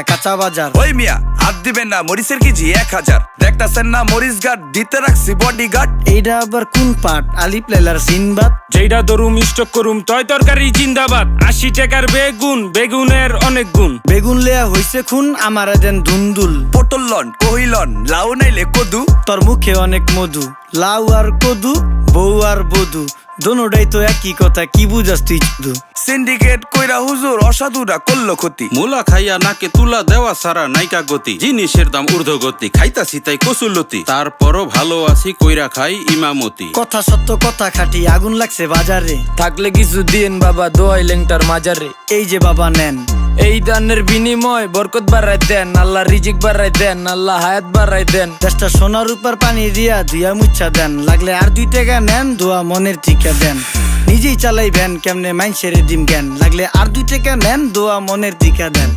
কাঁচা বাজার। ওই মিয়া হাত দিবেন না, মরিচের কেজি 1000। দেখতাছেন না মরিচ গার্ড দিতে রাখছি বডি গার্ড। এইটা আবার কোন পাট? আলিফ লাইলার সিনবাদ। যেইটা ধরুম স্টক করুম তয় তরকারি জিন্দাবাদ। 80 টাকার বেগুন, বেগুনের অনেক গুণ। বেগুন লেয়া হইছে খুন, আমারে দেন ধুন্দুল। পটল লন, কহিলন, লাউ নাইলে কদু। তোর মুখে অনেক মধু, লাউ আর কদু, বউ আর বধু, দোনোটাই তো একই কথা, কি বুঝাস তুই শুধু? সিন্ডিকেট কইরা হুজুর অসাধুরা করলো ক্ষতি। মুলা খাইয়া নাকে তুলা দেওয়া সারা নাইকা গতি। জিনিসের দাম ঊর্ধ্বগতি, খাইতাছি তাই কসুলতি। তারপরও ভালো আছি কইরা খাই ইমামতি। কথা সত্য কথা খাটি, আগুন লাগছে বাজারে। থাকলে কিছু দিন বাবা, দোয়াই লেংটার মাজারে। এই যে বাবা নেন, এই দানের বিনিময় বরকত বাড়াই দেন, আল্লাহ রিজিক বাড়াই দেন, আল্লাহ হায়াত বাড়াই দেন। দেশটা সোনার উপর পানি দিয়া ধুইয়া মুচ্ছা দেন। লাগলে আর 2 টাকা নেন, দোয়া মনের ঠিকা দেন। নিজেই চালাই ভ্যান, কেমনে মাইনসেরে দিম জ্ঞান। লাগলে আর 2 টাকা নেন, দোয়া মনের ঠিকা দেন।